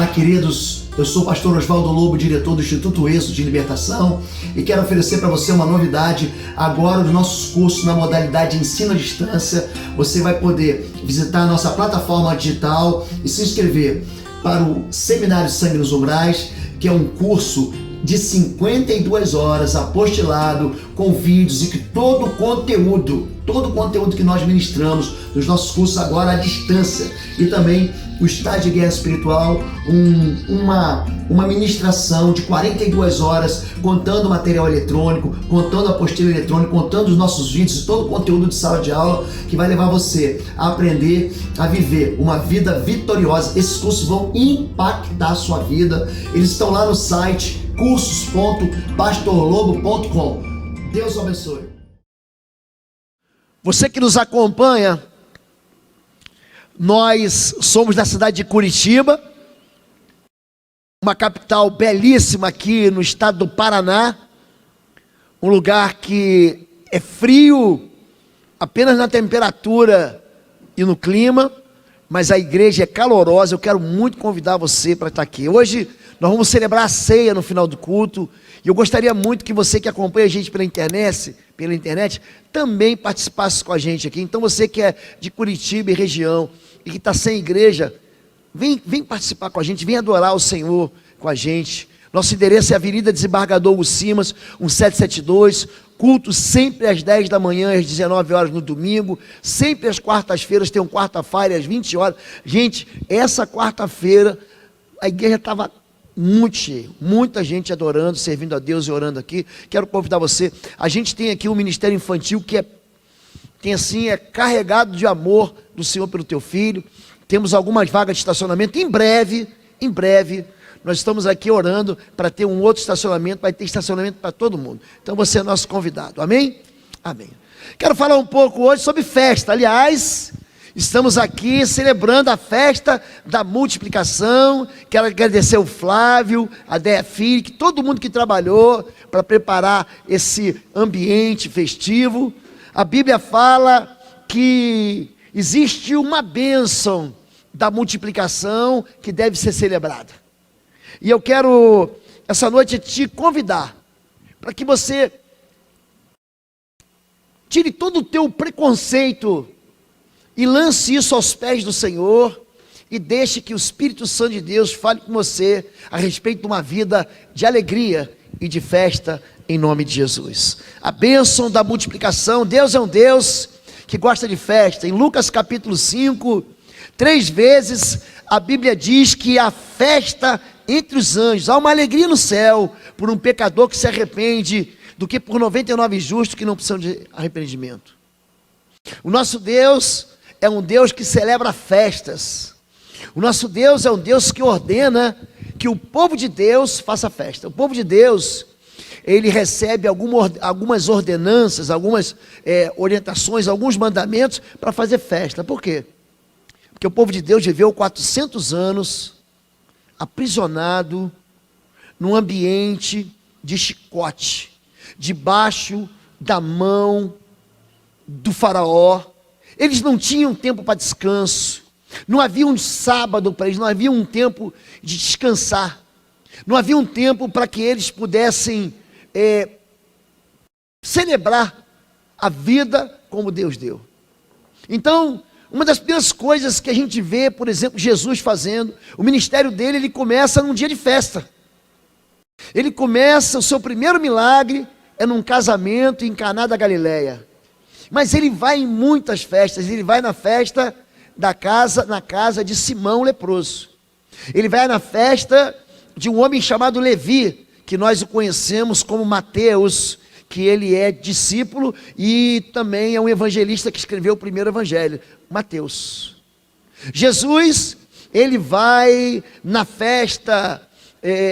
Olá, queridos, eu sou o pastor Oswaldo Lobo, diretor do Instituto Êxodo de Libertação, e quero oferecer para você uma novidade. Agora, os nossos cursos na modalidade ensino à distância, você vai poder visitar a nossa plataforma digital e se inscrever para o Seminário Sangue nos Umbrais, que é um curso de 52 horas, apostilado, com vídeos, e que todo o conteúdo que nós ministramos nos nossos cursos agora à distância, e também o estágio de guerra espiritual, uma ministração de 42 horas, contando material eletrônico, contando apostila eletrônica, contando os nossos vídeos e todo o conteúdo de sala de aula, que vai levar você a aprender a viver uma vida vitoriosa. Esses cursos vão impactar a sua vida. Eles estão lá no site cursos.pastorlobo.com. Deus abençoe. Você que nos acompanha, nós somos da cidade de Curitiba, uma capital belíssima aqui no estado do Paraná, um lugar que é frio apenas na temperatura e no clima, mas a igreja é calorosa. Eu quero muito convidar você para estar aqui. Hoje nós vamos celebrar a ceia no final do culto, e eu gostaria muito que você que acompanha a gente pela internet, também participasse com a gente aqui. Então você que é de Curitiba e região, e que está sem igreja, vem participar com a gente, vem adorar o Senhor com a gente. Nosso endereço é Avenida Desembargador Hugo Simas, 1772, culto sempre às 10 da manhã, às 19 horas no domingo, sempre às quartas-feiras, tem um quarta-feira às 20 horas. Gente, essa quarta-feira a igreja estava muito cheia, muita gente adorando, servindo a Deus e orando aqui. Quero convidar você. A gente tem aqui um ministério infantil que é carregado de amor do Senhor pelo teu filho. Temos algumas vagas de estacionamento. Em breve, nós estamos aqui orando para ter um outro estacionamento. Vai ter estacionamento para todo mundo. Então você é nosso convidado, amém? Amém. Quero falar um pouco hoje sobre festa. Aliás, estamos aqui celebrando a festa da multiplicação. Quero agradecer o Flávio, a Déia Filho, que todo mundo que trabalhou para preparar esse ambiente festivo. A Bíblia fala que existe uma bênção da multiplicação que deve ser celebrada. E eu quero, essa noite, te convidar para que você tire todo o teu preconceito e lance isso aos pés do Senhor, e deixe que o Espírito Santo de Deus fale com você a respeito de uma vida de alegria e de festa, em nome de Jesus. A bênção da multiplicação. Deus é um Deus que gosta de festa. Em Lucas capítulo 5, 3 vezes a Bíblia diz que há festa entre os anjos, há uma alegria no céu por um pecador que se arrepende, do que por 99 justos que não precisam de arrependimento. O nosso Deus é um Deus que celebra festas. O nosso Deus é um Deus que ordena que o povo de Deus faça festa. O povo de Deus, ele recebe algumas ordenanças, algumas orientações, alguns mandamentos para fazer festa. Por quê? Porque o povo de Deus viveu 400 anos aprisionado num ambiente de chicote, debaixo da mão do faraó. Eles não tinham tempo para descanso, não havia um sábado para eles, não havia um tempo de descansar, não havia um tempo para que eles pudessem celebrar a vida como Deus deu. Então, uma das primeiras coisas que a gente vê, por exemplo, Jesus fazendo, o ministério dele, ele começa num dia de festa. Ele começa, o seu primeiro milagre é num casamento em Caná da Galileia. Mas ele vai em muitas festas. Ele vai na festa na casa de Simão leproso. Ele vai na festa de um homem chamado Levi, que nós o conhecemos como Mateus, que ele é discípulo e também é um evangelista que escreveu o primeiro evangelho, Mateus. Jesus, ele vai na festa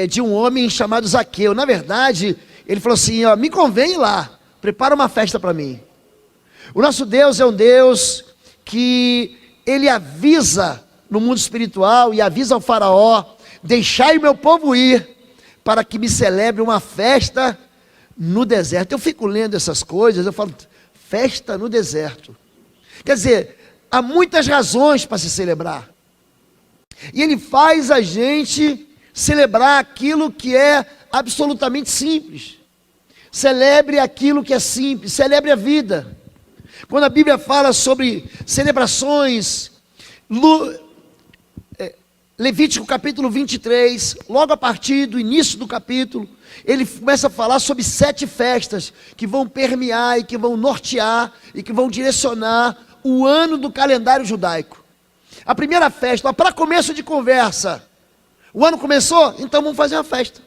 de um homem chamado Zaqueu. Na verdade, ele falou assim: me convém ir lá, prepara uma festa para mim. O nosso Deus é um Deus que ele avisa no mundo espiritual e avisa ao faraó: deixai o meu povo ir, para que me celebre uma festa no deserto. Eu fico lendo essas coisas, eu falo, festa no deserto. Quer dizer, há muitas razões para se celebrar. E ele faz a gente celebrar aquilo que é absolutamente simples. Celebre aquilo que é simples, celebre a vida. Quando a Bíblia fala sobre celebrações, Levítico capítulo 23, logo a partir do início do capítulo, ele começa a falar sobre 7 festas que vão permear e que vão nortear e que vão direcionar o ano do calendário judaico. A primeira festa, para começo de conversa, o ano começou? Então vamos fazer uma festa.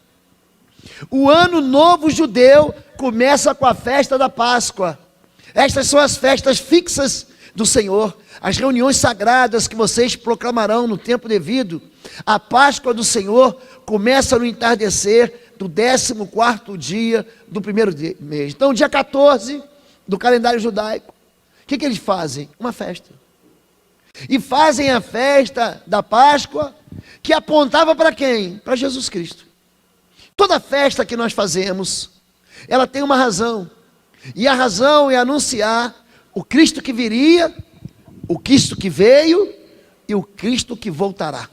O ano novo judeu começa com a festa da Páscoa. Estas são as festas fixas do Senhor, as reuniões sagradas que vocês proclamarão no tempo devido. A Páscoa do Senhor começa no entardecer do 14º dia do primeiro mês. Então, dia 14 do calendário judaico, o que eles fazem? Uma festa. E fazem a festa da Páscoa, que apontava para quem? Para Jesus Cristo. Toda festa que nós fazemos, ela tem uma razão. E a razão é anunciar o Cristo que viria, o Cristo que veio e o Cristo que voltará.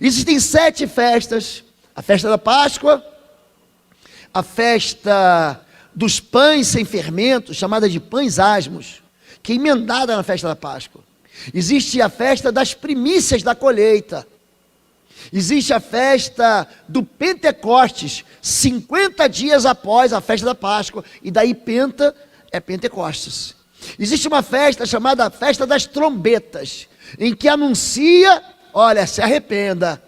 Existem 7 festas: a festa da Páscoa, a festa dos pães sem fermento, chamada de pães asmos, que é emendada na festa da Páscoa. Existe a festa das primícias da colheita. Existe a festa do Pentecostes, 50 dias após a festa da Páscoa, e daí Penta é Pentecostes. Existe uma festa chamada festa das trombetas, em que anuncia, olha, se arrependa,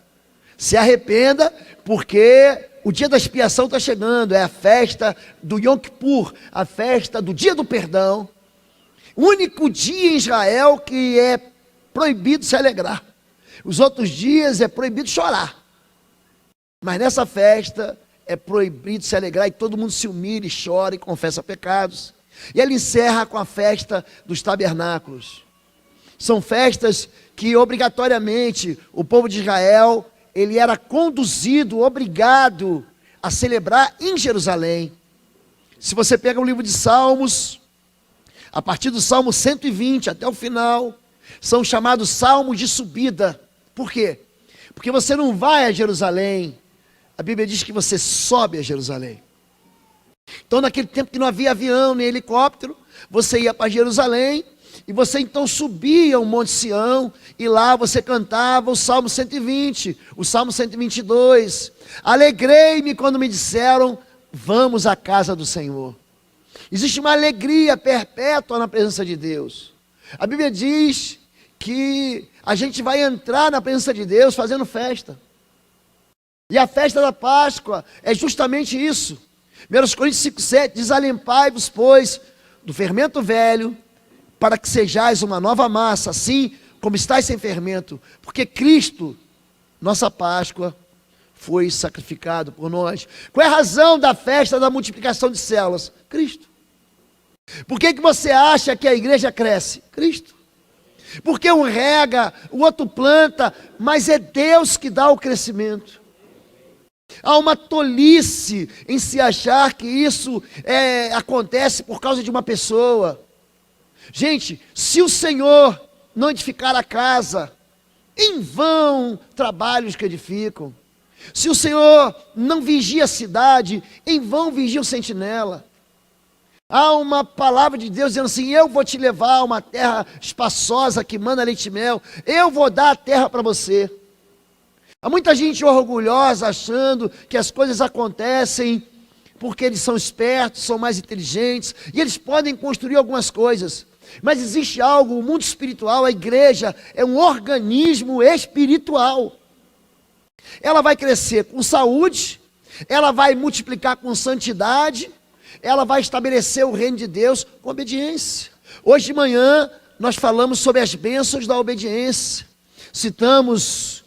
porque o dia da expiação está chegando, é a festa do Yom Kippur, a festa do dia do perdão, o único dia em Israel que é proibido se alegrar. Os outros dias é proibido chorar, mas nessa festa é proibido se alegrar e todo mundo se humilha e chora e confessa pecados. E ela encerra com a festa dos tabernáculos. São festas que obrigatoriamente o povo de Israel, ele era conduzido, obrigado a celebrar em Jerusalém. Se você pega o livro de Salmos, a partir do Salmo 120 até o final, são chamados salmos de subida. Por quê? Porque você não vai a Jerusalém, a Bíblia diz que você sobe a Jerusalém. Então, naquele tempo que não havia avião nem helicóptero, você ia para Jerusalém e você então subia o Monte Sião e lá você cantava o Salmo 120, o Salmo 122. Alegrei-me quando me disseram, vamos à casa do Senhor. Existe uma alegria perpétua na presença de Deus. A Bíblia diz que a gente vai entrar na presença de Deus fazendo festa. E a festa da Páscoa é justamente isso. 1 Coríntios 5,7 diz, alempai-vos, pois, do fermento velho, para que sejais uma nova massa, assim como estáis sem fermento, porque Cristo, nossa Páscoa, foi sacrificado por nós. Qual é a razão da festa da multiplicação de células? Cristo. Por que você acha que a igreja cresce? Cristo. Porque um rega, o outro planta, mas é Deus que dá o crescimento. Há uma tolice em se achar que isso acontece por causa de uma pessoa. Gente, se o Senhor não edificar a casa, em vão trabalhos que edificam. Se o Senhor não vigia a cidade, em vão vigia o sentinela. Há uma palavra de Deus dizendo assim, eu vou te levar a uma terra espaçosa que mana leite e mel, eu vou dar a terra para você. Há muita gente orgulhosa achando que as coisas acontecem porque eles são espertos, são mais inteligentes, e eles podem construir algumas coisas. Mas existe algo, o mundo espiritual, a igreja é um organismo espiritual. Ela vai crescer com saúde, ela vai multiplicar com santidade, ela vai estabelecer o reino de Deus com obediência. Hoje de manhã nós falamos sobre as bênçãos da obediência. Citamos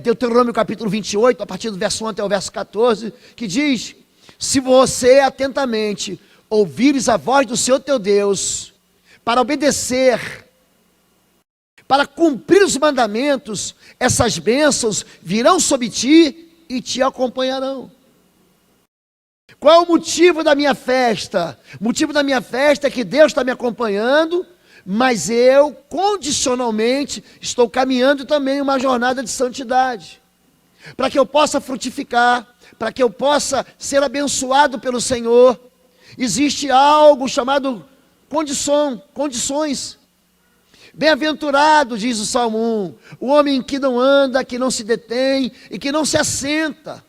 Deuteronômio capítulo 28, a partir do verso 1 até o verso 14, que diz, se você atentamente ouvires a voz do Senhor teu Deus, para obedecer, para cumprir os mandamentos, essas bênçãos virão sobre ti e te acompanharão. Qual é o motivo da minha festa? O motivo da minha festa é que Deus está me acompanhando, mas eu, condicionalmente, estou caminhando também uma jornada de santidade, para que eu possa frutificar, para que eu possa ser abençoado pelo Senhor. Existe algo chamado condições. Bem-aventurado, diz o Salmo 1, o homem que não anda, que não se detém e que não se assenta,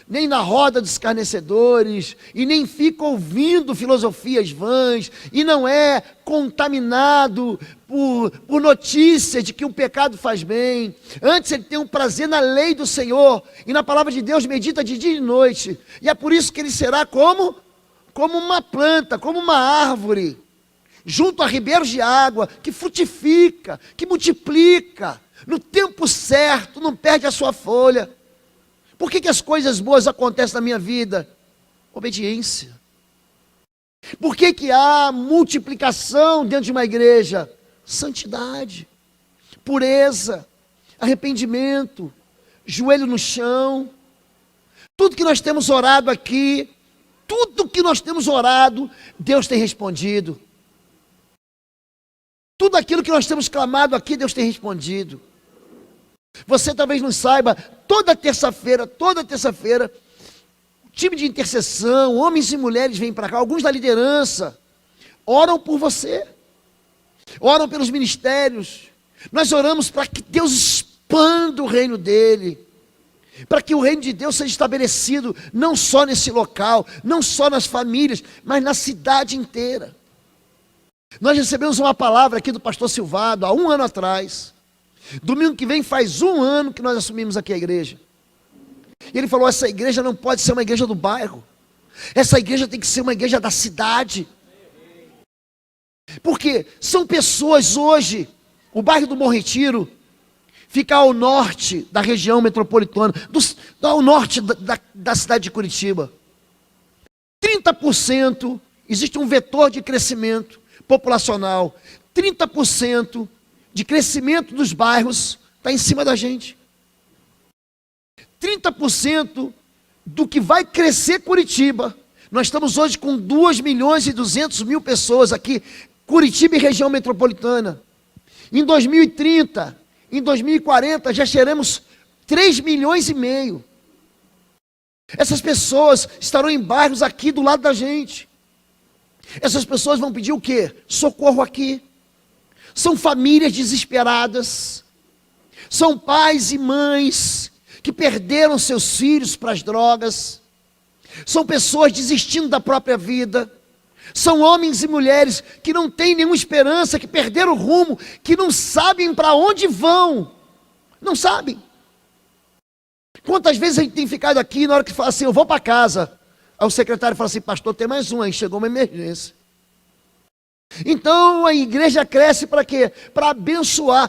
nem na roda dos escarnecedores, e nem fica ouvindo filosofias vãs, e não é contaminado por notícias de que o pecado faz bem. Antes ele tem um prazer na lei do Senhor, e na palavra de Deus medita de dia e de noite, e é por isso que ele será como uma planta, como uma árvore, junto a ribeiros de água, que frutifica, que multiplica, no tempo certo, não perde a sua folha. Por que as coisas boas acontecem na minha vida? Obediência. Por que há multiplicação dentro de uma igreja? Santidade, pureza, arrependimento, joelho no chão. Tudo que nós temos orado aqui, Deus tem respondido. Tudo aquilo que nós temos clamado aqui, Deus tem respondido. Você talvez não saiba, toda terça-feira, time de intercessão, homens e mulheres vêm para cá, alguns da liderança, oram por você, oram pelos ministérios. Nós oramos para que Deus expanda o reino dele, para que o reino de Deus seja estabelecido, não só nesse local, não só nas famílias, mas na cidade inteira. Nós recebemos uma palavra aqui do pastor Silvado, há 1 ano atrás. Domingo que vem faz 1 ano que nós assumimos aqui a igreja. E ele falou, essa igreja não pode ser uma igreja do bairro. Essa igreja tem que ser uma igreja da cidade. Porque são pessoas hoje, o bairro do Bom Retiro fica ao norte da região metropolitana, ao norte da cidade de Curitiba. 30% existe um vetor de crescimento populacional. 30% de crescimento dos bairros está em cima da gente. 30% do que vai crescer Curitiba. Nós estamos hoje com 2.200.000 pessoas aqui, Curitiba e região metropolitana. Em 2030, em 2040, já seremos 3,5 milhões. Essas pessoas estarão em bairros aqui do lado da gente. Essas pessoas vão pedir o quê? Socorro aqui. São famílias desesperadas, são pais e mães que perderam seus filhos para as drogas, são pessoas desistindo da própria vida, são homens e mulheres que não têm nenhuma esperança, que perderam o rumo, que não sabem para onde vão, não sabem. Quantas vezes a gente tem ficado aqui, na hora que fala assim, eu vou para casa, aí o secretário fala assim, pastor, tem mais um, aí chegou uma emergência. Então a igreja cresce para quê? Para abençoar.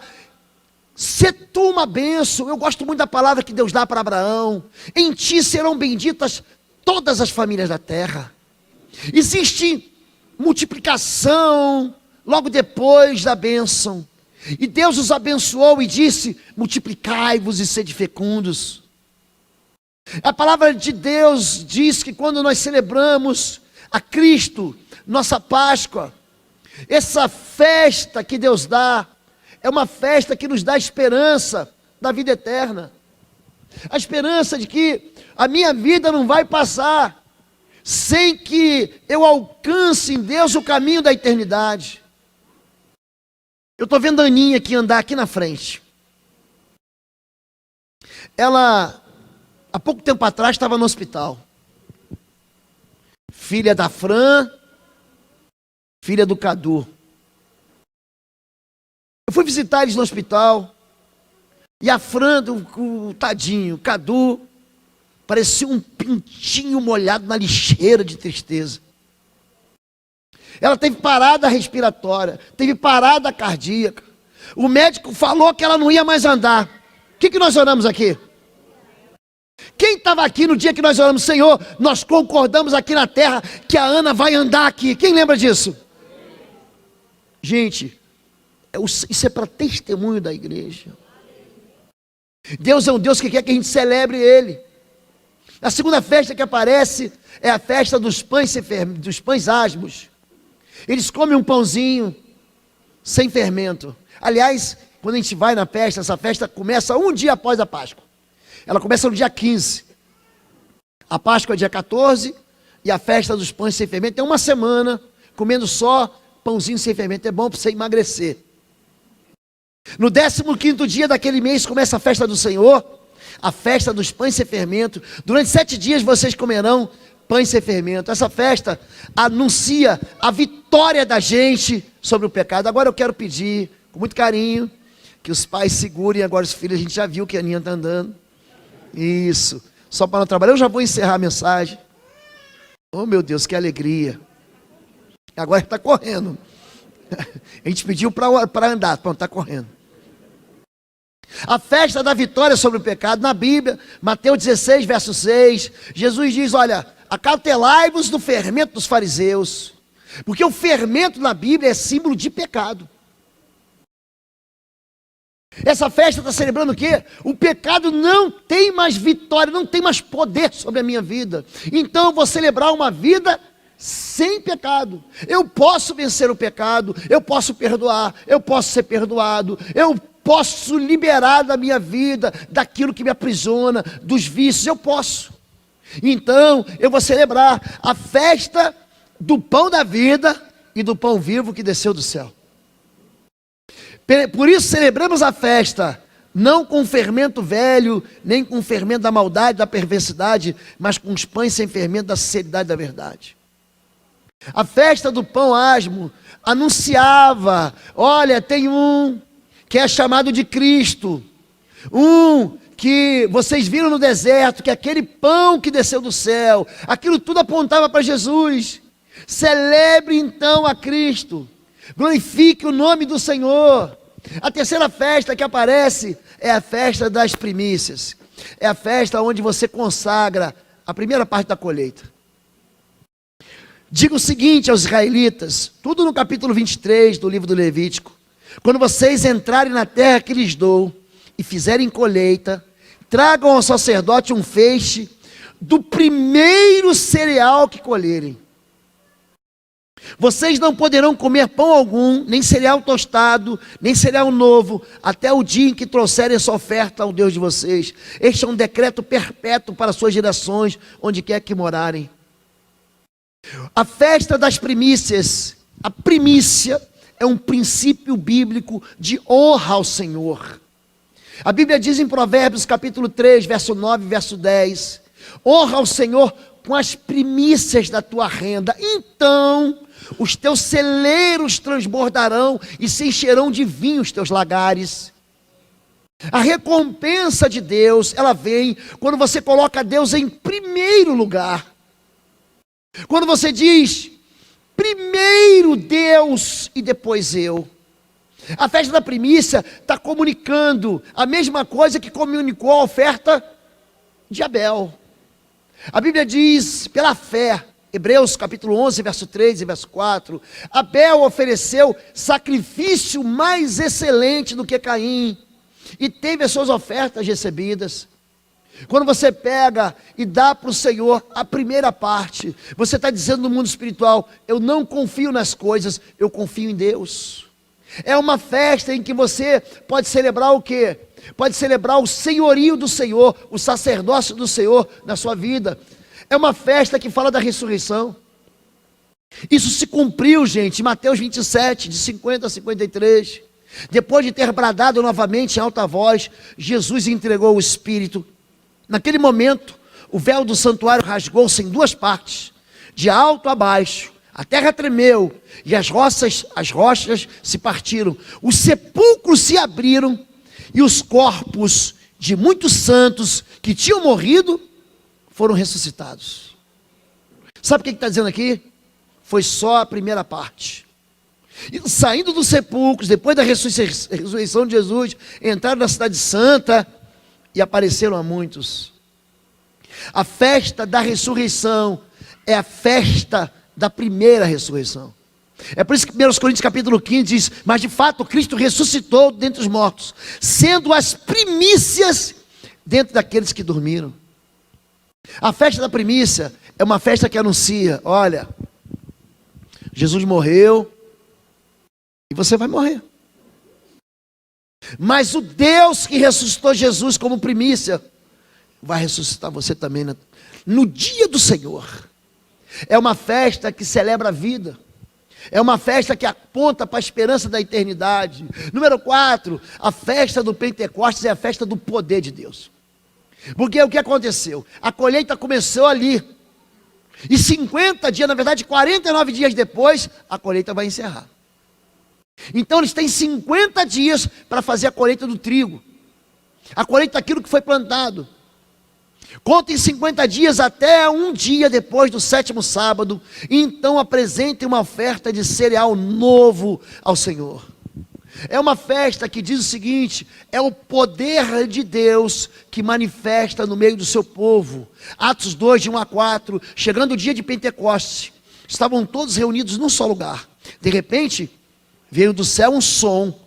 Se tu uma bênção, eu gosto muito da palavra que Deus dá para Abraão, em ti serão benditas todas as famílias da terra. Existe multiplicação logo depois da bênção, e Deus os abençoou e disse, multiplicai-vos e sede fecundos. A palavra de Deus diz que quando nós celebramos a Cristo, nossa Páscoa, essa festa que Deus dá, é uma festa que nos dá esperança da vida eterna. A esperança de que a minha vida não vai passar sem que eu alcance em Deus o caminho da eternidade. Eu estou vendo a Aninha aqui andar aqui na frente. Ela, há pouco tempo atrás, estava no hospital. Filha da Fran, filha do Cadu. Eu fui visitar eles no hospital, e a Fran, o tadinho, o Cadu, parecia um pintinho molhado na lixeira de tristeza. Ela teve parada respiratória, teve parada cardíaca. O médico falou que ela não ia mais andar. O que nós oramos aqui? Quem estava aqui no dia que nós oramos, Senhor, nós concordamos aqui na terra que a Ana vai andar aqui. Quem lembra disso? Gente, isso é para testemunho da igreja. Deus é um Deus que quer que a gente celebre Ele. A segunda festa que aparece é a festa dos pães asmos. Eles comem um pãozinho, sem fermento. Aliás, quando a gente vai na festa, essa festa começa um dia após a Páscoa. Ela começa no dia 15. A Páscoa é dia 14 e a festa dos pães sem fermento é uma semana comendo só pãozinho sem fermento. É bom para você emagrecer. No 15º dia daquele mês começa a festa do Senhor, a festa dos pães sem fermento. Durante 7 dias vocês comerão pães sem fermento. Essa festa anuncia a vitória da gente sobre o pecado. Agora eu quero pedir, com muito carinho, que os pais segurem agora os filhos. A gente já viu que a Aninha está andando. Isso. Só para não trabalhar. Eu já vou encerrar a mensagem. Oh meu Deus, que alegria. Agora está correndo. A gente pediu para andar. Pronto, está correndo. A festa da vitória sobre o pecado. Na Bíblia, Mateus 16, verso 6. Jesus diz, olha, acautelai-vos do fermento dos fariseus. Porque o fermento na Bíblia é símbolo de pecado. Essa festa está celebrando o quê? O pecado não tem mais vitória, não tem mais poder sobre a minha vida. Então eu vou celebrar uma vida sem pecado. Eu posso vencer o pecado, eu posso perdoar, eu posso ser perdoado, eu posso liberar da minha vida, daquilo que me aprisiona, dos vícios, eu posso. Então eu vou celebrar a festa do pão da vida e do pão vivo que desceu do céu. Por isso celebramos a festa, não com fermento velho, nem com fermento da maldade, da perversidade, mas com os pães sem fermento da sinceridade da verdade. A festa do pão asmo anunciava, olha, tem um que é chamado de Cristo, um que vocês viram no deserto, que aquele pão que desceu do céu, aquilo tudo apontava para Jesus. Celebre então a Cristo, glorifique o nome do Senhor. A terceira festa que aparece é a festa das primícias. É a festa onde você consagra a primeira parte da colheita. Diga o seguinte aos israelitas, tudo no capítulo 23 do livro do Levítico: quando vocês entrarem na terra que lhes dou e fizerem colheita, tragam ao sacerdote um feixe do primeiro cereal que colherem. Vocês não poderão comer pão algum, nem cereal tostado, nem cereal novo, até o dia em que trouxerem essa oferta ao Deus de vocês. Este é um decreto perpétuo para suas gerações, onde quer que morarem. A festa das primícias, a primícia é um princípio bíblico de honra ao Senhor. A Bíblia diz em Provérbios capítulo 3, verso 9 e verso 10, honra ao Senhor com as primícias da tua renda, então os teus celeiros transbordarão e se encherão de vinho os teus lagares. A recompensa de Deus, ela vem quando você coloca Deus em primeiro lugar. Quando você diz, primeiro Deus e depois eu. A festa da primícia está comunicando a mesma coisa que comunicou a oferta de Abel. A Bíblia diz, pela fé, Hebreus capítulo 11, verso 3 e verso 4, Abel ofereceu sacrifício mais excelente do que Caim, e teve as suas ofertas recebidas. Quando você pega e dá para o Senhor a primeira parte, você está dizendo no mundo espiritual, eu não confio nas coisas, eu confio em Deus. É uma festa em que você pode celebrar o quê? Pode celebrar o senhorio do Senhor, o sacerdócio do Senhor na sua vida. É uma festa que fala da ressurreição. Isso se cumpriu, gente, em Mateus 27, de 50 a 53. Depois de ter bradado novamente em alta voz, Jesus entregou o Espírito. Naquele momento, o véu do santuário rasgou-se em duas partes, de alto a baixo. A terra tremeu e as rochas se partiram. Os sepulcros se abriram e os corpos de muitos santos que tinham morrido foram ressuscitados. Sabe o que está dizendo aqui? Foi só a primeira parte. E saindo dos sepulcros, depois da ressurreição de Jesus, entraram na cidade santa e apareceram a muitos. A festa da ressurreição é a festa da primeira ressurreição. É por isso que 1 Coríntios capítulo 15 diz, mas de fato Cristo ressuscitou dentre os mortos, sendo as primícias dentro daqueles que dormiram. A festa da primícia é uma festa que anuncia, olha, Jesus morreu, E você vai morrer. Mas o Deus que ressuscitou Jesus como primícia, vai ressuscitar você também no dia do Senhor. É uma festa que celebra a vida. É uma festa que aponta para a esperança da eternidade. Número 4, a festa do Pentecostes é a festa do poder de Deus. Porque o que aconteceu? A colheita começou ali. E 50 dias, na verdade 49 dias depois, a colheita vai encerrar. Então eles têm 50 dias para fazer a colheita do trigo. A colheita daquilo que foi plantado. Contem 50 dias até um dia depois do 7º sábado. E então apresentem uma oferta de cereal novo ao Senhor. É uma festa que diz o seguinte: é o poder de Deus que manifesta no meio do seu povo. Atos 2, de 1 a 4, chegando o dia de Pentecostes, estavam todos reunidos num só lugar. De repente, veio do céu um som,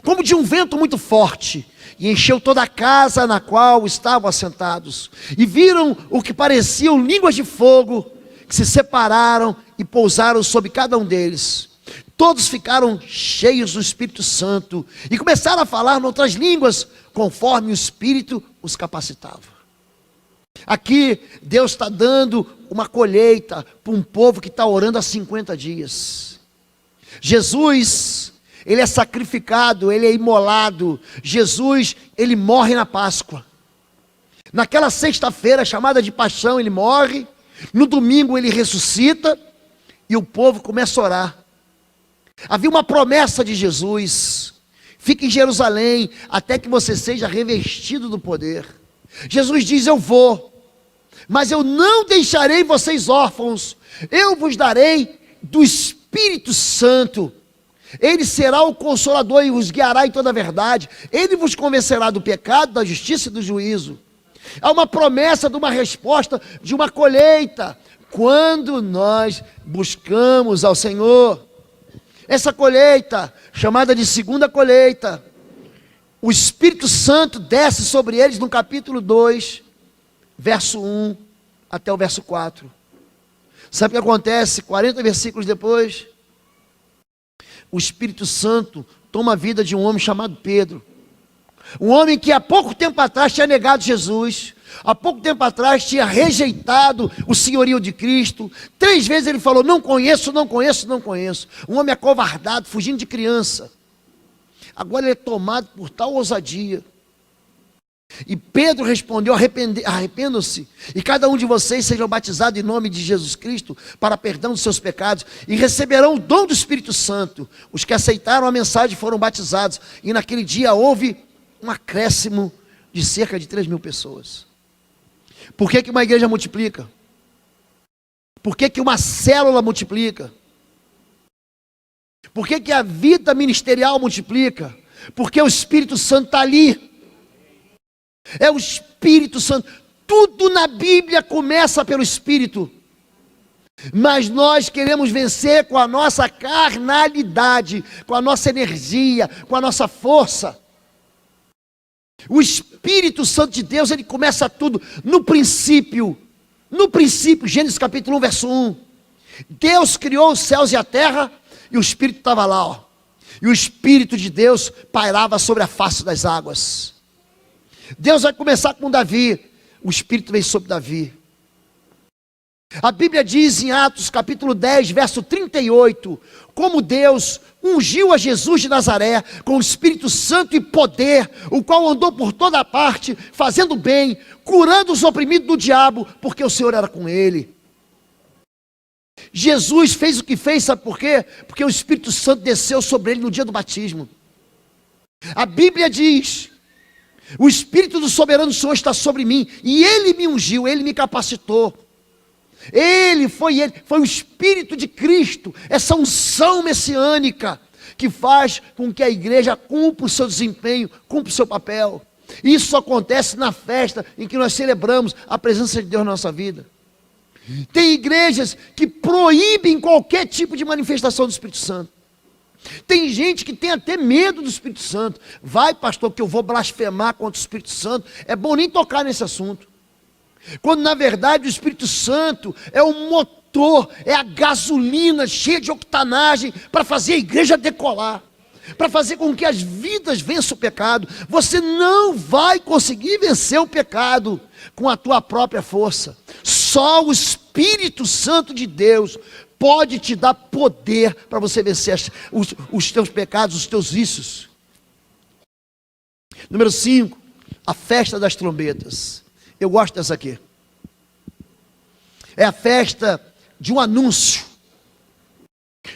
como de um vento muito forte, e encheu toda a casa na qual estavam assentados. E viram o que pareciam línguas de fogo, que se separaram e pousaram sobre cada um deles. Todos ficaram cheios do Espírito Santo e começaram a falar em outras línguas, conforme o Espírito os capacitava. Aqui Deus está dando uma colheita para um povo que está orando há 50 dias. Jesus, ele é sacrificado, ele é imolado. Jesus, ele morre na Páscoa. Naquela sexta-feira chamada de paixão, ele morre. No domingo ele ressuscita e o povo começa a orar. Havia uma promessa de Jesus: fique em Jerusalém até que você seja revestido do poder. Jesus diz: eu vou, mas eu não deixarei vocês órfãos, eu vos darei do Espírito Santo. Ele será o Consolador e os guiará em toda a verdade. Ele vos convencerá do pecado, da justiça e do juízo. Há uma promessa de uma resposta, de uma colheita, quando nós buscamos ao Senhor. Essa colheita, chamada de segunda colheita, o Espírito Santo desce sobre eles no capítulo 2, verso 1 até o verso 4. Sabe o que acontece? 40 versículos depois, o Espírito Santo toma a vida de um homem chamado Pedro. Um homem que há pouco tempo atrás tinha negado Jesus, há pouco tempo atrás tinha rejeitado o senhorio de Cristo. 3 vezes ele falou: não conheço, não conheço, não conheço. Um homem acovardado, fugindo de criança. Agora ele é tomado por tal ousadia. E Pedro respondeu: arrependam-se, e cada um de vocês seja batizado em nome de Jesus Cristo, para perdão dos seus pecados, e receberão o dom do Espírito Santo. Os que aceitaram a mensagem foram batizados, e naquele dia houve um acréscimo de cerca de 3.000 pessoas. Por que uma igreja multiplica? Por que uma célula multiplica? Por que a vida ministerial multiplica? Porque o Espírito Santo está ali. É o Espírito Santo. Tudo na Bíblia começa pelo Espírito. Mas nós queremos vencer com a nossa carnalidade, com a nossa energia, com a nossa força. O Espírito Santo de Deus, ele começa tudo no princípio, Gênesis capítulo 1, verso 1. Deus criou os céus e a terra, e o Espírito estava lá, ó. E o Espírito de Deus pairava sobre a face das águas. Deus vai começar com Davi, o Espírito vem sobre Davi. A Bíblia diz em Atos capítulo 10, verso 38, como Deus ungiu a Jesus de Nazaré com o Espírito Santo e poder, o qual andou por toda parte, fazendo bem, curando os oprimidos do diabo, porque o Senhor era com ele. Jesus fez o que fez, sabe por quê? Porque o Espírito Santo desceu sobre ele no dia do batismo. A Bíblia diz: o Espírito do soberano Senhor está sobre mim, e ele me ungiu, ele me capacitou. Foi o Espírito de Cristo, essa unção messiânica, que faz com que a igreja cumpra o seu desempenho, cumpra o seu papel. Isso acontece na festa em que nós celebramos a presença de Deus na nossa vida. Tem igrejas que proíbem qualquer tipo de manifestação do Espírito Santo. Tem gente que tem até medo do Espírito Santo. Vai, pastor, que eu vou blasfemar contra o Espírito Santo. É bom nem tocar nesse assunto. Quando na verdade o Espírito Santo é o motor, é a gasolina cheia de octanagem para fazer a igreja decolar. para fazer com que as vidas vençam o pecado. Você não vai conseguir vencer o pecado com a tua própria força. Só o Espírito Santo de Deus pode te dar poder para você vencer os teus pecados, os teus vícios. Número 5, a festa das trombetas. Eu gosto dessa aqui. É a festa de um anúncio.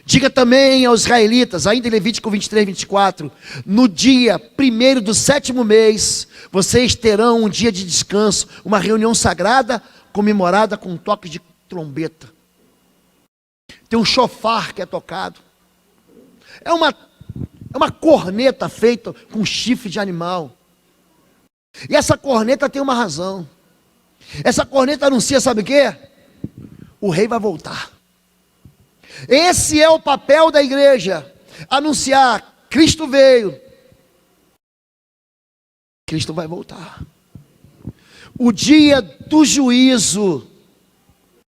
Diga também aos israelitas, ainda em Levítico 23, 24, no dia 1º do 7º mês, vocês terão um dia de descanso, uma reunião sagrada, comemorada com um toque de trombeta. Tem um chofar que é tocado. É uma corneta feita com chifre de animal. E essa corneta tem uma razão. Essa corneta anuncia, sabe o quê? O rei vai voltar. Esse é o papel da igreja. Anunciar, Cristo veio. Cristo vai voltar. O dia do juízo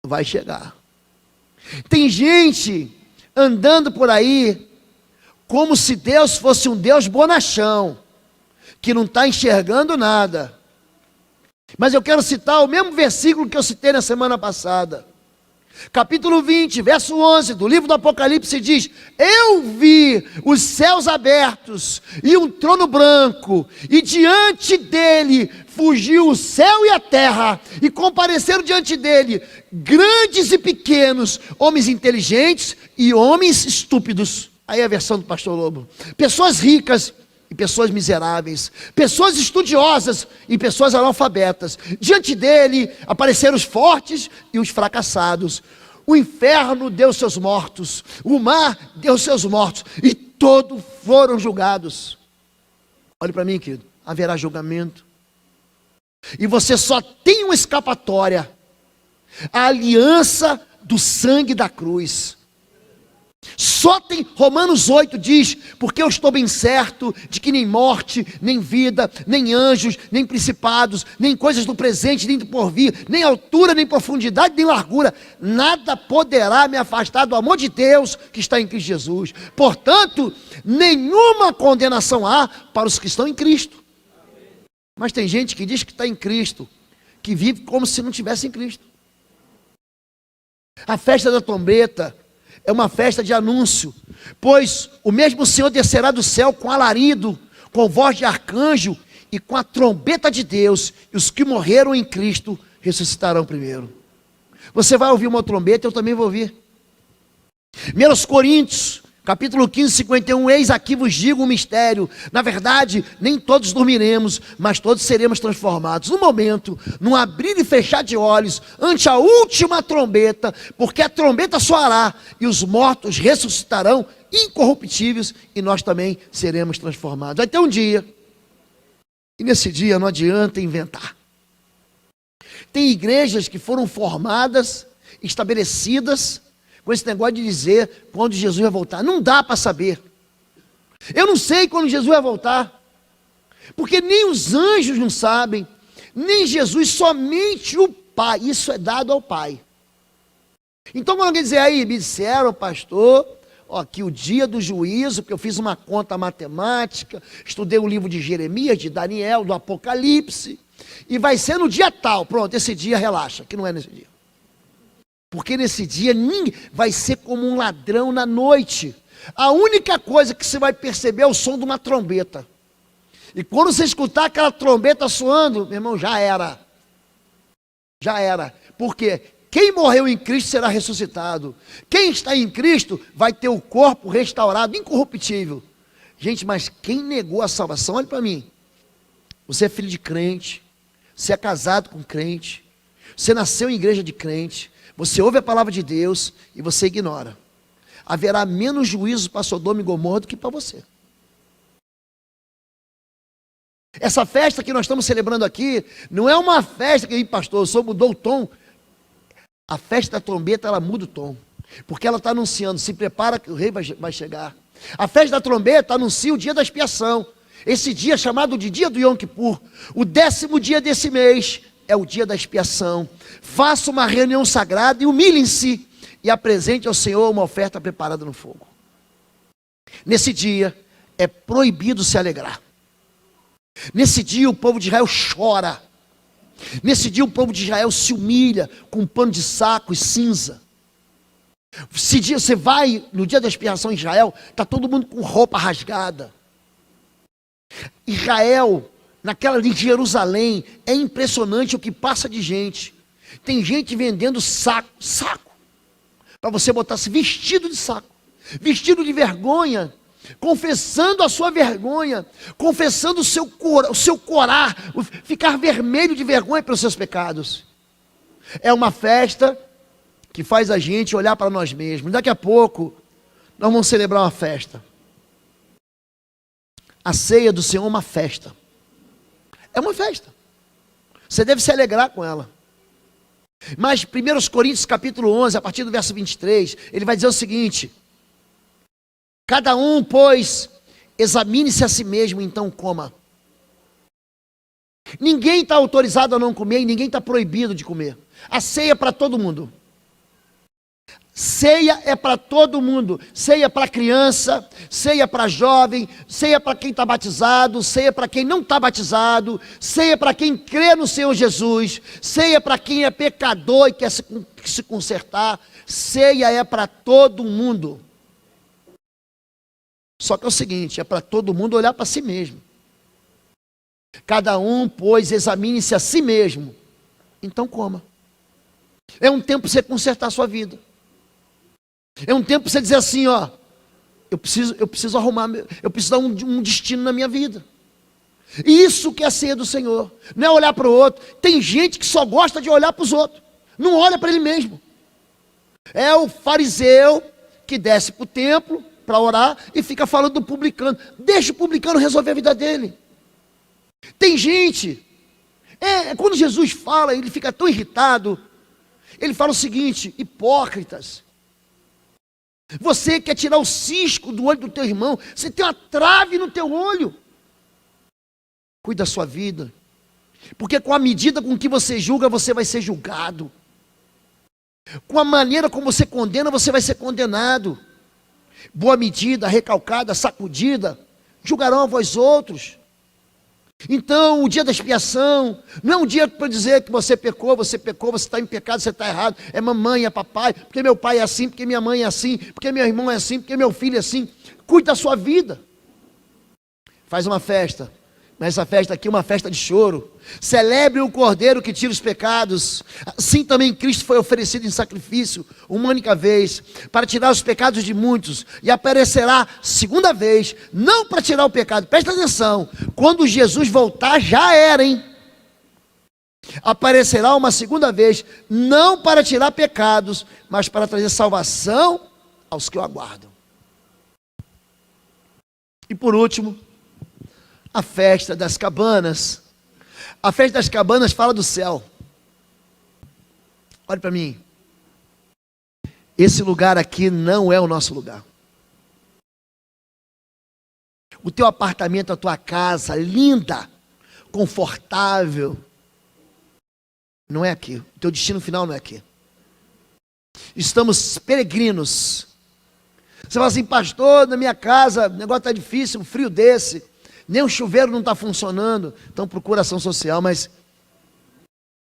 vai chegar. Tem gente andando por aí como se Deus fosse um Deus bonachão, que não está enxergando nada. Mas eu quero citar o mesmo versículo que eu citei na semana passada. Capítulo 20, verso 11 do livro do Apocalipse diz: eu vi os céus abertos e um trono branco, e diante dele fugiu o céu e a terra, e compareceram diante dele grandes e pequenos, homens inteligentes e homens estúpidos. Aí é a versão do pastor Lobo. Pessoas ricas e pessoas miseráveis, pessoas estudiosas e pessoas analfabetas. Diante dele apareceram os fortes e os fracassados. O inferno deu seus mortos, o mar deu seus mortos, e todos foram julgados. Olhe para mim, querido, haverá julgamento. E você só tem uma escapatória: a aliança do sangue da cruz. Só tem, Romanos 8 diz: porque eu estou bem certo de que nem morte, nem vida, nem anjos, nem principados, nem coisas do presente, nem do porvir, nem altura, nem profundidade, nem largura, nada poderá me afastar do amor de Deus que está em Cristo Jesus. Portanto, nenhuma condenação há para os que estão em Cristo. Mas tem gente que diz que está em Cristo, que vive como se não estivesse em Cristo. A festa da trombeta é uma festa de anúncio, pois o mesmo Senhor descerá do céu com alarido, com voz de arcanjo e com a trombeta de Deus, e os que morreram em Cristo ressuscitarão primeiro. Você vai ouvir uma trombeta, eu também vou ouvir. 1 Coríntios, capítulo 15, 51, eis aqui vos digo um mistério, na verdade, nem todos dormiremos, mas todos seremos transformados, no momento, num abrir e fechar de olhos, ante a última trombeta, porque a trombeta soará, e os mortos ressuscitarão incorruptíveis, e nós também seremos transformados. Vai ter um dia, e nesse dia não adianta inventar. Tem igrejas que foram formadas, estabelecidas, com esse negócio de dizer quando Jesus vai voltar. Não dá para saber. Eu não sei quando Jesus vai voltar, porque nem os anjos não sabem, nem Jesus, somente o Pai. Isso é dado ao Pai. Então quando alguém dizer aí, me disseram, pastor, ó, que o dia do juízo, porque eu fiz uma conta matemática, estudei o livro de Jeremias, de Daniel, do Apocalipse, e vai ser no dia tal. Pronto, esse dia relaxa, que não é nesse dia. Porque nesse dia ninguém vai ser como um ladrão na noite. A única coisa que você vai perceber é o som de uma trombeta. E quando você escutar aquela trombeta soando, meu irmão, já era. Já era. Porque quem morreu em Cristo será ressuscitado. Quem está em Cristo vai ter o corpo restaurado, incorruptível. Gente, mas quem negou a salvação, olha para mim. Você é filho de crente, você é casado com crente, você nasceu em igreja de crente, você ouve a palavra de Deus e você ignora. Haverá menos juízo para Sodoma e Gomorra do que para você. Essa festa que nós estamos celebrando aqui, não é uma festa que, pastor, o senhor mudou o tom. A festa da trombeta, ela muda o tom. Porque ela está anunciando, se prepara que o rei vai chegar. A festa da trombeta anuncia o dia da expiação. Esse dia chamado de dia do Yom Kippur. O 10º dia desse mês é o dia da expiação. Faça uma reunião sagrada e humilhem-se e apresente ao Senhor uma oferta preparada no fogo. Nesse dia é proibido se alegrar. Nesse dia o povo de Israel chora. Nesse dia o povo de Israel se humilha com um pano de saco e cinza. Esse dia você vai, no dia da expiação em Israel, está todo mundo com roupa rasgada. Israel, naquela ali de Jerusalém, é impressionante o que passa de gente. Tem gente vendendo saco, para você botar-se vestido de saco, vestido de vergonha, confessando a sua vergonha, confessando o seu corar, ficar vermelho de vergonha pelos seus pecados. É uma festa que faz a gente olhar para nós mesmos. Daqui a pouco, nós vamos celebrar uma festa. A ceia do Senhor é uma festa. É uma festa. Você deve se alegrar com ela. Mas 1 Coríntios capítulo 11, a partir do verso 23, ele vai dizer o seguinte: cada um, pois, examine-se a si mesmo, então coma. Ninguém está autorizado a não comer e ninguém está proibido de comer. A ceia é para todo mundo. Ceia é para todo mundo. Ceia para criança, ceia para jovem, ceia para quem está batizado, ceia para quem não está batizado, ceia para quem crê no Senhor Jesus, ceia para quem é pecador e quer se consertar. Ceia é para todo mundo. Só que é o seguinte, é para todo mundo olhar para si mesmo. Cada um, pois, examine-se a si mesmo, então coma. É um tempo para você consertar a sua vida. É um tempo para você dizer assim, ó, eu preciso arrumar, eu preciso dar um destino na minha vida. Isso que é a ceia do Senhor. Não é olhar para o outro. Tem gente que só gosta de olhar para os outros. Não olha para ele mesmo. É o fariseu que desce para o templo para orar e fica falando do publicano. Deixa o publicano resolver a vida dele. Tem gente, quando Jesus fala, ele fica tão irritado. Ele fala o seguinte: hipócritas, você quer tirar o cisco do olho do teu irmão, você tem uma trave no teu olho. Cuide da sua vida, porque com a medida com que você julga, você vai ser julgado. Com a maneira como você condena, você vai ser condenado. Boa medida, recalcada, sacudida, julgarão a vós outros. Então, o dia da expiação não é um dia para dizer que você pecou, você está em pecado, você está errado. É mamãe, é papai, porque meu pai é assim, porque minha mãe é assim, porque meu irmão é assim, porque meu filho é assim. Cuide da sua vida. Faz uma festa, mas essa festa aqui é uma festa de choro. Celebre o Cordeiro que tira os pecados. Assim também Cristo foi oferecido em sacrifício uma única vez, para tirar os pecados de muitos, e aparecerá segunda vez, não para tirar o pecado. Presta atenção, quando Jesus voltar já era, hein? Aparecerá uma segunda vez, não para tirar pecados, mas para trazer salvação aos que o aguardam. E por último, a festa das cabanas. A festa das cabanas fala do céu. Olha para mim. Esse lugar aqui não é o nosso lugar. O teu apartamento, a tua casa, linda, confortável, não é aqui. O teu destino final não é aqui. Estamos peregrinos. Você fala assim: pastor, na minha casa o negócio está difícil, um frio desse, nem o chuveiro não está funcionando, então procura ação social. Mas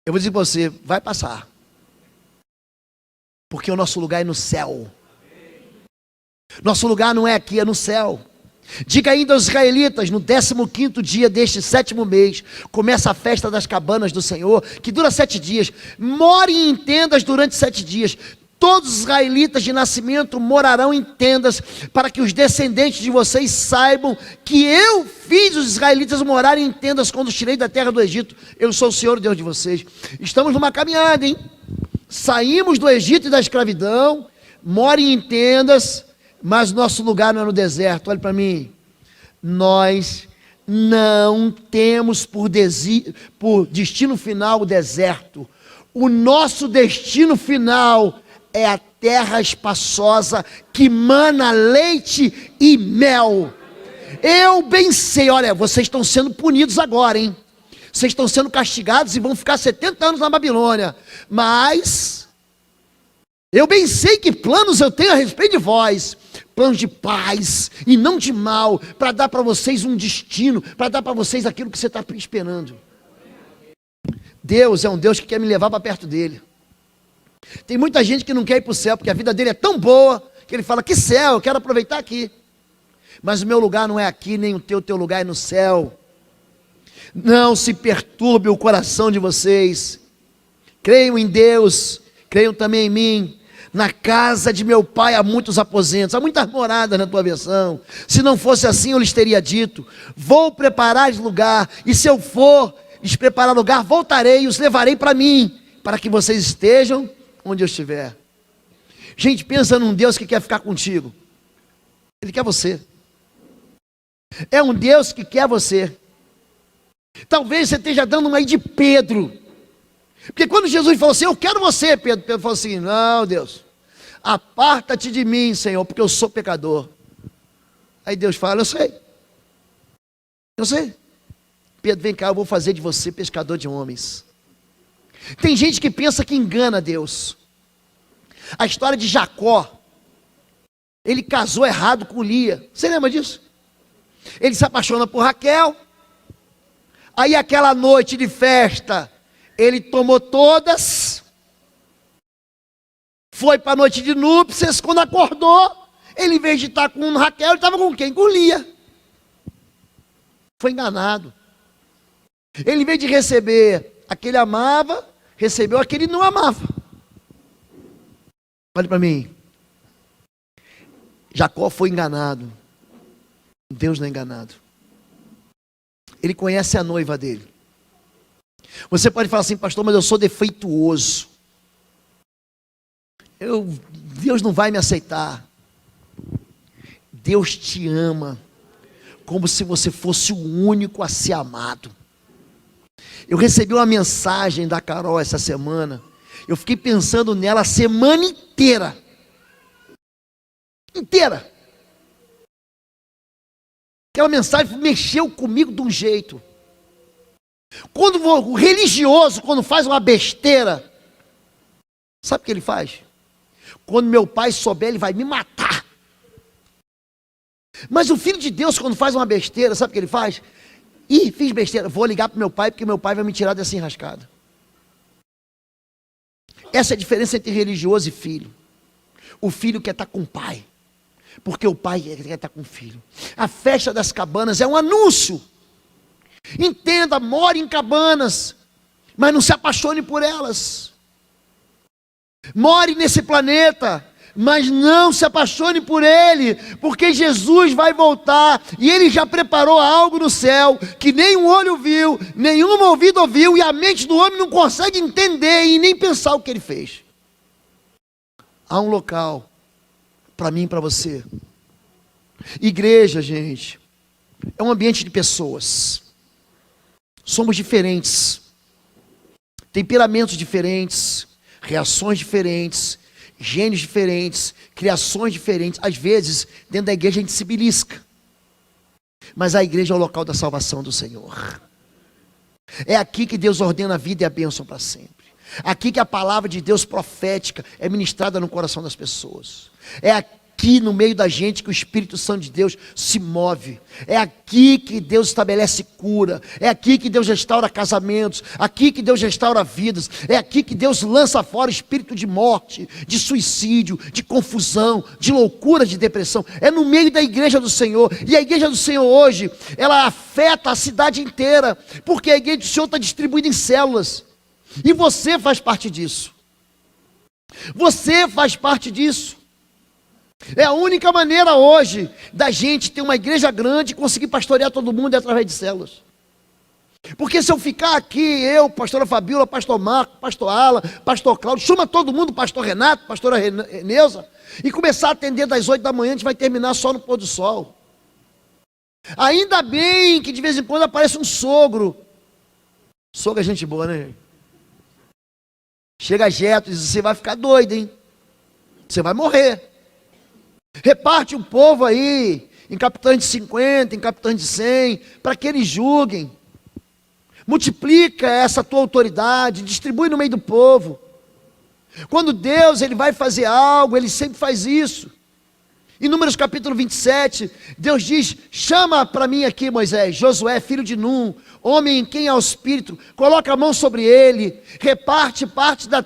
eu vou dizer para você, vai passar, porque o nosso lugar é no céu. Nosso lugar não é aqui, é no céu. Diga ainda aos israelitas: no 15º dia deste 7º mês, começa a festa das cabanas do Senhor, que dura 7 dias. Morem em tendas durante 7 dias. Todos os israelitas de nascimento morarão em tendas, para que os descendentes de vocês saibam que eu fiz os israelitas morarem em tendas quando os tirei da terra do Egito. Eu sou o Senhor Deus de vocês. Estamos numa caminhada, hein? Saímos do Egito e da escravidão, morem em tendas, mas nosso lugar não é no deserto. Olha para mim, nós não temos por destino final o deserto. O nosso destino final é a terra espaçosa que mana leite e mel. Eu bem sei, olha, vocês estão sendo punidos agora, hein? Vocês estão sendo castigados e vão ficar 70 anos na Babilônia. Mas eu bem sei que planos eu tenho a respeito de vós. planos de paz e não de mal, para dar para vocês um destino, para dar para vocês aquilo que você está esperando. Deus é um Deus que quer me levar para perto dele. Tem muita gente que não quer ir para o céu, porque a vida dele é tão boa, que ele fala, que céu, eu quero aproveitar aqui. Mas o meu lugar não é aqui, nem o teu lugar é no céu. Não se perturbe o coração de vocês. Creiam em Deus, creiam também em mim. Na casa de meu pai há muitos aposentos, há muitas moradas na tua versão. Se não fosse assim, eu lhes teria dito: vou preparar lugar, e se eu for lhes preparar lugar, voltarei e os levarei para mim, para que vocês estejam onde eu estiver. Gente, pensa num Deus que quer ficar contigo. Ele quer você. É um Deus que quer você. Talvez você esteja dando uma aí de Pedro. Porque quando Jesus falou assim, eu quero você, Pedro falou assim, não, Deus, aparta-te de mim, Senhor, porque eu sou pecador. Aí Deus fala, eu sei. Pedro, vem cá, eu vou fazer de você pescador de homens. Tem gente que pensa que engana Deus. A história de Jacó, ele casou errado com Lia. Você lembra disso? Ele se apaixona por Raquel. Aí aquela noite de festa, ele tomou todas, foi para a noite de núpcias. Quando acordou, ele em vez de estar com Raquel, ele estava com quem? Com Lia. Foi enganado. Ele em vez de receber aquele amava, recebeu aquele não amava. Olhe para mim. Jacó foi enganado. Deus não é enganado. Ele conhece a noiva dele. Você pode falar assim, pastor, mas eu sou defeituoso. Deus não vai me aceitar. Deus te ama, como se você fosse o único a ser amado. Eu recebi uma mensagem da Carol essa semana. Eu fiquei pensando nela a semana inteira. Aquela mensagem mexeu comigo de um jeito. Quando o religioso, quando faz uma besteira, sabe o que ele faz? Quando meu pai souber, ele vai me matar. Mas o filho de Deus, quando faz uma besteira, sabe o que ele faz? Ih, fiz besteira, vou ligar para meu pai, porque meu pai vai me tirar dessa enrascada. Essa é a diferença entre religioso e filho. O filho quer estar com o pai, porque o pai quer estar com o filho. A festa das cabanas é um anúncio. Entenda, more em cabanas, mas não se apaixone por elas. More nesse planeta, mas não se apaixone por ele, porque Jesus vai voltar, e ele já preparou algo no céu, que nem um olho viu, nenhum ouvido ouviu, e a mente do homem não consegue entender, e nem pensar o que ele fez. Há um local, para mim e para você. Igreja, gente, é um ambiente de pessoas. Somos diferentes, temperamentos diferentes, reações diferentes, gênios diferentes, criações diferentes. Às vezes, dentro da igreja a gente se belisca, mas a igreja é o local da salvação do Senhor. É aqui que Deus ordena a vida e a bênção para sempre. Aqui que a palavra de Deus profética é ministrada no coração das pessoas. É aqui no meio da gente que o Espírito Santo de Deus se move. É aqui que Deus estabelece cura. É aqui que Deus restaura casamentos. Aqui que Deus restaura vidas. É aqui que Deus lança fora o espírito de morte, de suicídio, de confusão, de loucura, de depressão. É no meio da igreja do Senhor. E a igreja do Senhor hoje, ela afeta a cidade inteira, porque a igreja do Senhor está distribuída em células. E você faz parte disso. Você faz parte disso. É a única maneira hoje da gente ter uma igreja grande e conseguir pastorear todo mundo através de células. Porque se eu ficar aqui, eu, pastora Fabíola, pastor Marco, pastor Ala, pastor Cláudio, chama todo mundo, pastor Renato, pastora Neuza, e começar a atender das 8 da manhã, a gente vai terminar só no pôr do sol. Ainda bem que de vez em quando aparece um sogro. Sogro é gente boa, né? Chega Jeto e diz, você vai ficar doido, hein? Você vai morrer. Reparte o povo aí, em capitães de 50, em capitães de 100, para que eles julguem. Multiplica essa tua autoridade, distribui no meio do povo. Quando Deus ele vai fazer algo, ele sempre faz isso. Em Números capítulo 27, Deus diz: chama para mim aqui Moisés, Josué, filho de Num, homem em quem há o Espírito, coloca a mão sobre ele, reparte parte da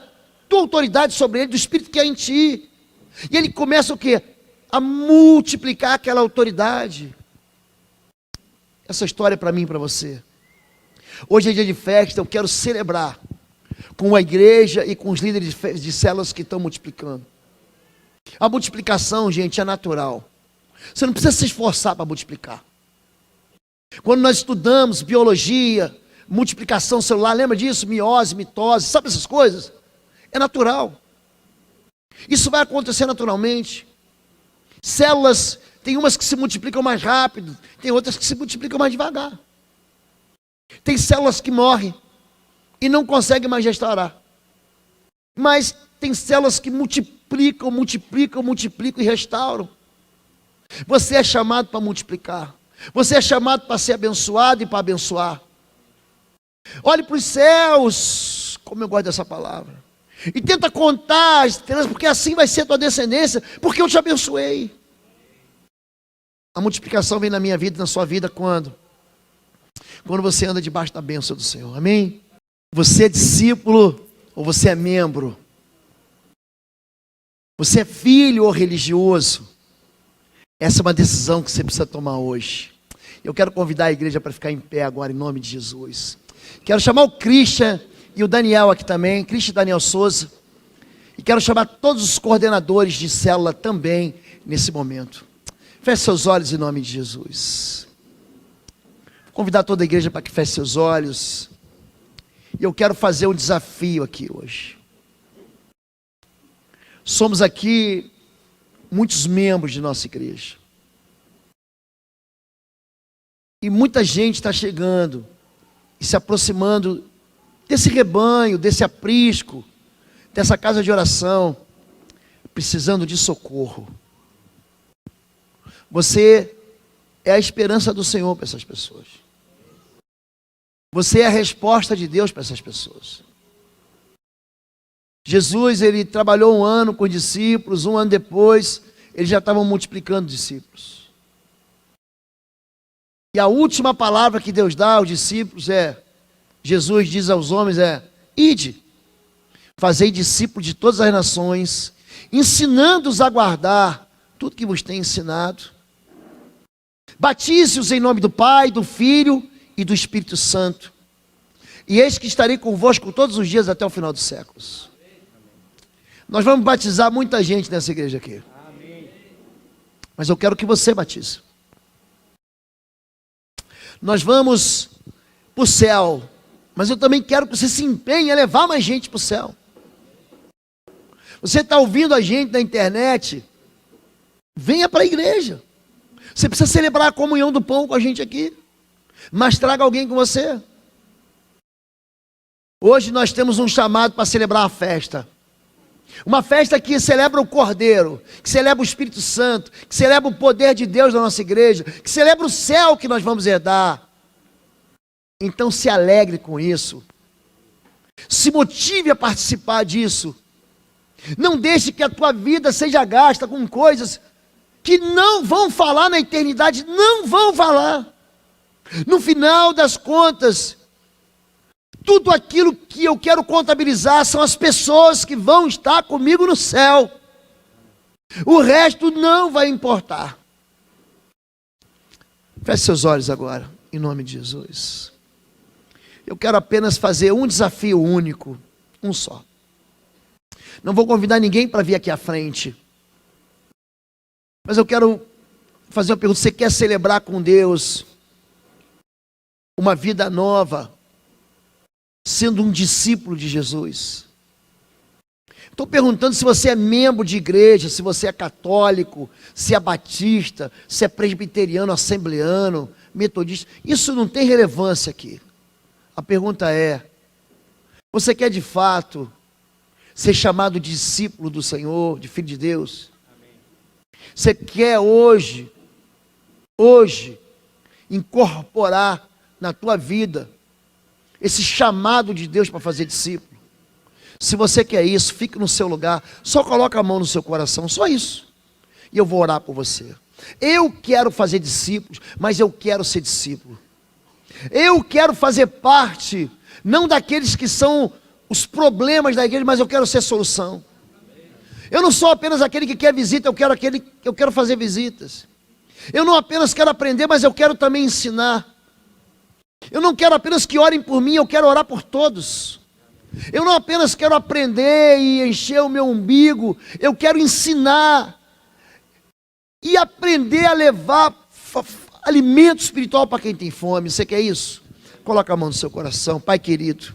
tua autoridade sobre ele, do Espírito que há em ti. E ele começa o quê? A multiplicar aquela autoridade. Essa história é para mim e para você. Hoje é dia de festa, eu quero celebrar com a igreja e com os líderes de células que estão multiplicando. A multiplicação, gente, é natural. Você não precisa se esforçar para multiplicar. Quando nós estudamos biologia, multiplicação celular, lembra disso? Meiose, mitose, sabe essas coisas? É natural. Isso vai acontecer naturalmente. Células, tem umas que se multiplicam mais rápido, tem outras que se multiplicam mais devagar. Tem células que morrem e não conseguem mais restaurar. Mas tem células que multiplicam e restauram. Você é chamado para multiplicar. Você é chamado para ser abençoado e para abençoar. Olhe para os céus, como eu gosto dessa palavra. E tenta contar as estrelas, porque assim vai ser a tua descendência, porque eu te abençoei. A multiplicação vem na minha vida e na sua vida quando? Quando você anda debaixo da bênção do Senhor, amém? Você é discípulo ou você é membro? Você é filho ou religioso? Essa é uma decisão que você precisa tomar hoje. Eu quero convidar a igreja para ficar em pé agora, em nome de Jesus. Quero chamar o Christian e o Daniel aqui também, Christian e Daniel Souza. E quero chamar todos os coordenadores de célula também nesse momento. Feche seus olhos em nome de Jesus. Vou convidar toda a igreja para que feche seus olhos. E eu quero fazer um desafio aqui hoje. Somos aqui muitos membros de nossa igreja. E muita gente está chegando e se aproximando desse rebanho, desse aprisco, dessa casa de oração, precisando de socorro. Você é a esperança do Senhor para essas pessoas. Você é a resposta de Deus para essas pessoas. Jesus, ele trabalhou 1 ano com discípulos, 1 ano depois, eles já estavam multiplicando discípulos. E a última palavra que Deus dá aos discípulos Jesus diz aos homens ide, fazei discípulos de todas as nações, ensinando-os a guardar tudo que vos tem ensinado. Batize-os em nome do Pai, do Filho e do Espírito Santo. E eis que estarei convosco todos os dias até o final dos séculos. Nós vamos batizar muita gente nessa igreja aqui. Mas eu quero que você batize. Nós vamos para o céu. Mas eu também quero que você se empenhe a levar mais gente para o céu. Você está ouvindo a gente na internet? Venha para a igreja. Você precisa celebrar a comunhão do pão com a gente aqui. Mas traga alguém com você. Hoje nós temos um chamado para celebrar uma festa. Uma festa que celebra o Cordeiro, que celebra o Espírito Santo, que celebra o poder de Deus na nossa igreja, que celebra o céu que nós vamos herdar. Então se alegre com isso. Se motive a participar disso. Não deixe que a tua vida seja gasta com coisas que não vão falar na eternidade, não vão falar. No final das contas, tudo aquilo que eu quero contabilizar são as pessoas que vão estar comigo no céu. O resto não vai importar. Feche seus olhos agora, em nome de Jesus. Eu quero apenas fazer um desafio único, um só. Não vou convidar ninguém para vir aqui à frente. Mas eu quero fazer uma pergunta. Você quer celebrar com Deus uma vida nova, sendo um discípulo de Jesus? Estou perguntando se você é membro de igreja, se você é católico, se é batista, se é presbiteriano, assembleano, metodista. Isso não tem relevância aqui. A pergunta é: você quer de fato ser chamado de discípulo do Senhor, de filho de Deus? Você quer hoje, incorporar na tua vida esse chamado de Deus para fazer discípulo? Se você quer isso, fique no seu lugar, só coloca a mão no seu coração, só isso. E eu vou orar por você. Eu quero fazer discípulos, mas eu quero ser discípulo. Eu quero fazer parte, não daqueles que são os problemas da igreja, mas eu quero ser solução. Eu não sou apenas aquele que quer visita, eu quero fazer visitas. Eu não apenas quero aprender, mas eu quero também ensinar. Eu não quero apenas que orem por mim, eu quero orar por todos. Eu não apenas quero aprender e encher o meu umbigo, eu quero ensinar e aprender a levar alimento espiritual para quem tem fome. Você quer isso? Coloca a mão no seu coração. Pai querido,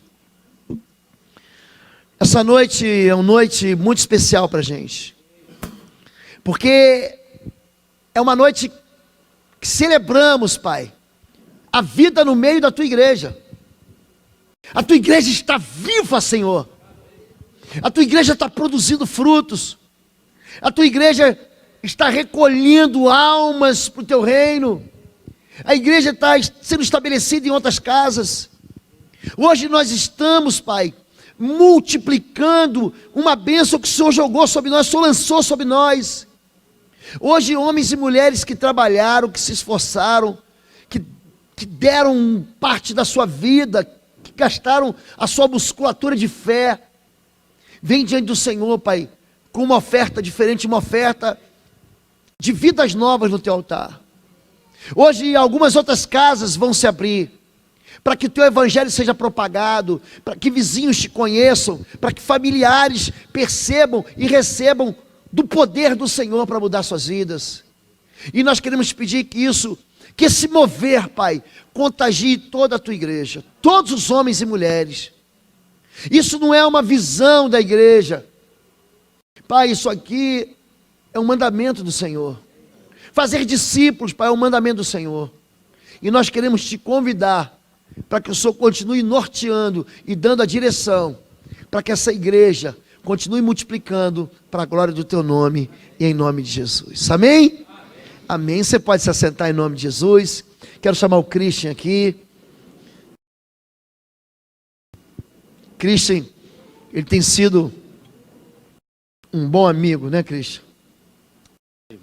essa noite é uma noite muito especial para a gente, porque é uma noite que celebramos, Pai, a vida no meio da tua igreja. A tua igreja está viva, Senhor. A tua igreja está produzindo frutos. A tua igreja está recolhendo almas para o teu reino. A igreja está sendo estabelecida em outras casas. Hoje nós estamos, Pai, multiplicando uma bênção que o Senhor jogou sobre nós, o Senhor lançou sobre nós. Hoje homens e mulheres que trabalharam, que se esforçaram, que deram parte da sua vida, que gastaram a sua musculatura de fé, vem diante do Senhor, Pai, com uma oferta diferente, uma oferta de vidas novas no teu altar. Hoje algumas outras casas vão se abrir, para que o teu evangelho seja propagado, para que vizinhos te conheçam, para que familiares percebam e recebam do poder do Senhor para mudar suas vidas. E nós queremos pedir que esse mover, Pai, contagie toda a tua igreja, todos os homens e mulheres. Isso não é uma visão da igreja, Pai, isso aqui é um mandamento do Senhor. Fazer discípulos, Pai, é um mandamento do Senhor. E nós queremos te convidar para que o Senhor continue norteando e dando a direção, para que essa igreja continue multiplicando para a glória do teu nome e em nome de Jesus. Amém? Amém. Você pode se assentar em nome de Jesus. Quero chamar o Christian aqui. Christian, ele tem sido um bom amigo, né, Christian?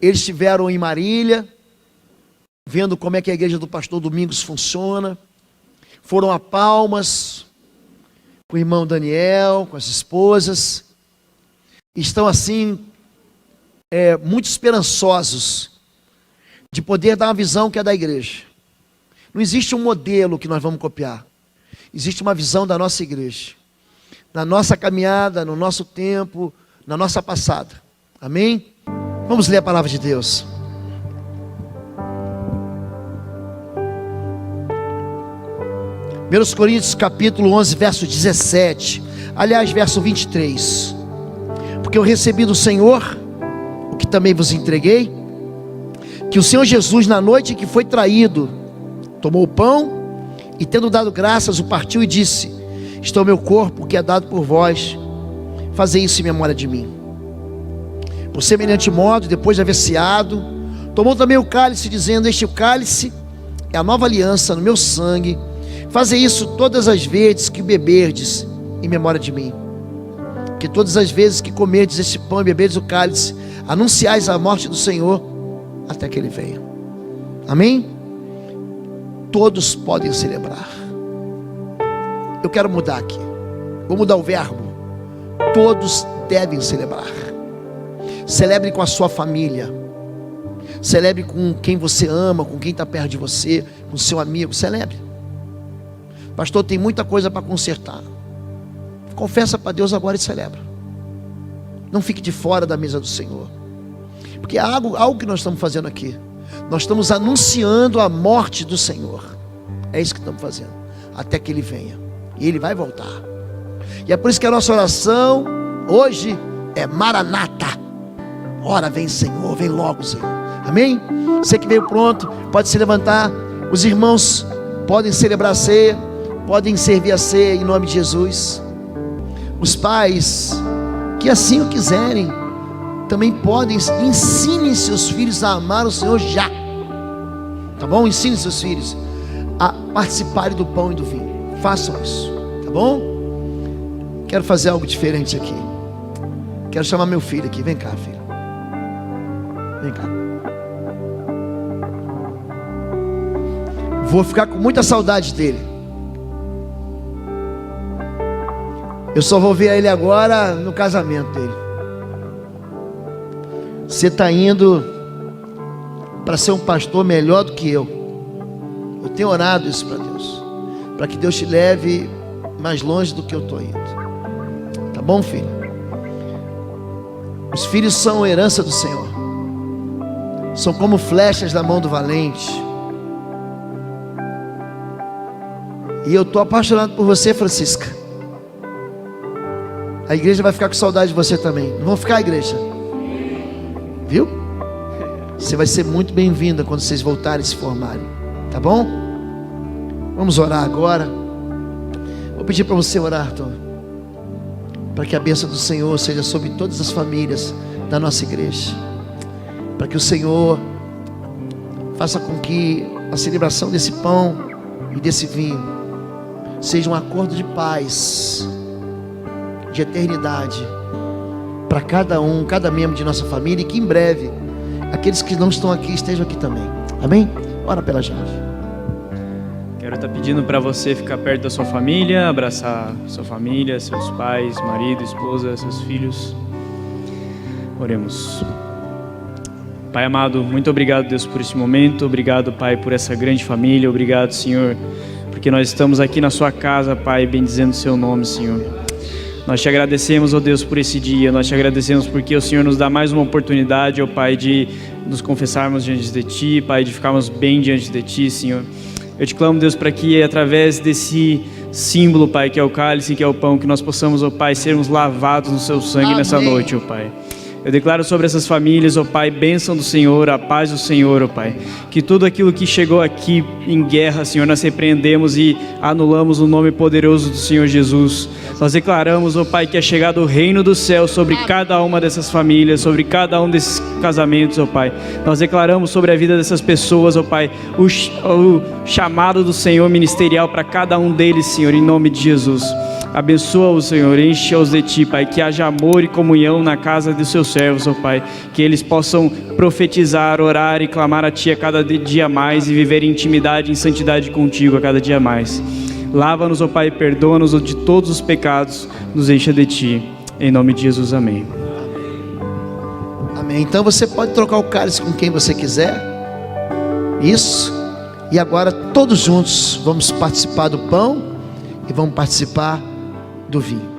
Eles estiveram em Marília, vendo como é que a igreja do pastor Domingos funciona. Foram a Palmas, com o irmão Daniel, com as esposas. Estão assim, muito esperançosos de poder dar uma visão que é da igreja. Não existe um modelo que nós vamos copiar. Existe uma visão da nossa igreja, na nossa caminhada, no nosso tempo, na nossa passada. Amém? Vamos ler a palavra de Deus. Coríntios capítulo 11, verso 17. Aliás, verso 23. Porque eu recebi do Senhor o que também vos entreguei, que o Senhor Jesus, na noite em que foi traído, tomou o pão e, tendo dado graças, o partiu e disse: isto é o meu corpo que é dado por vós, fazei isso em memória de mim. Por semelhante modo, depois de haver ceado, tomou também o cálice, dizendo: este cálice é a nova aliança no meu sangue, fazei isso todas as vezes que beberdes em memória de mim. Que todas as vezes que comerdes este pão e beberdes o cálice, anunciais a morte do Senhor até que Ele venha. Amém? Todos podem celebrar. Eu quero mudar aqui. Vou mudar o verbo. Todos devem celebrar. Celebre com a sua família. Celebre com quem você ama, com quem está perto de você, com seu amigo. Celebre. Pastor, tem muita coisa para consertar. Confessa para Deus agora e celebra. Não fique de fora da mesa do Senhor. Porque é algo que nós estamos fazendo aqui. Nós estamos anunciando a morte do Senhor. É isso que estamos fazendo. Até que Ele venha. E Ele vai voltar. E é por isso que a nossa oração hoje é Maranata. Ora, vem Senhor, vem logo Senhor. Amém? Você que veio pronto, pode se levantar. Os irmãos podem celebrar a ceia, podem servir a ceia em nome de Jesus. Os pais que assim o quiserem também podem, ensinem seus filhos a amar o Senhor já. Tá bom? Ensinem seus filhos a participarem do pão e do vinho. Façam isso, tá bom? Quero fazer algo diferente aqui. Quero chamar meu filho aqui. Vem cá, filho. Vem cá. Vou ficar com muita saudade dele. Eu só vou ver ele agora no casamento dele. Você está indo para ser um pastor melhor do que eu. Eu tenho orado isso para Deus, para que Deus te leve mais longe do que eu estou indo. Tá bom, filho? Os filhos são herança do Senhor. São como flechas na mão do valente. E eu estou apaixonado por você, Francisca. A igreja vai ficar com saudade de você também. Não vão ficar, igreja? Viu? Você vai ser muito bem-vinda quando vocês voltarem a se formarem. Tá bom? Vamos orar agora. Vou pedir para você orar, Arthur, para que a bênção do Senhor seja sobre todas as famílias da nossa igreja. Para que o Senhor faça com que a celebração desse pão e desse vinho seja um acordo de paz, de eternidade, para cada membro de nossa família, e que em breve aqueles que não estão aqui estejam aqui também. Amém? Ora pela chave. Quero estar pedindo para você ficar perto da sua família, abraçar sua família, seus pais, marido, esposa, seus filhos. Oremos. Pai amado, muito obrigado, Deus, por este momento. Obrigado, Pai, por essa grande família. Obrigado, Senhor, porque nós estamos aqui na sua casa, Pai, bendizendo o seu nome, Senhor. Nós te agradecemos, ó Deus, por esse dia. Nós te agradecemos porque o Senhor nos dá mais uma oportunidade, ó Pai, de nos confessarmos diante de Ti, Pai, de ficarmos bem diante de Ti, Senhor. Eu te clamo, Deus, para que através desse símbolo, Pai, que é o cálice, que é o pão, que nós possamos, ó Pai, sermos lavados no Seu sangue. Amém. Nessa noite, ó Pai. Eu declaro sobre essas famílias, ó Pai, bênção do Senhor, a paz do Senhor, ó Pai. Que tudo aquilo que chegou aqui em guerra, Senhor, nós repreendemos e anulamos no nome poderoso do Senhor Jesus. Nós declaramos, ó Pai, que é chegado o reino do céu sobre cada uma dessas famílias, sobre cada um desses casamentos, ó Pai. Nós declaramos sobre a vida dessas pessoas, ó Pai, o chamado do Senhor ministerial para cada um deles, Senhor, em nome de Jesus. Abençoa-os, Senhor, enche-os de Ti, Pai, que haja amor e comunhão na casa dos Seus servos, ó Pai, que eles possam profetizar, orar e clamar a Ti a cada dia mais e viver em intimidade e em santidade contigo a cada dia mais. Lava-nos, ó Pai, perdoa-nos de todos os pecados, nos encha de Ti, em nome de Jesus, amém. Amém. Então você pode trocar o cálice com quem você quiser. Isso. E agora todos juntos vamos participar do pão e vamos participar do vinho.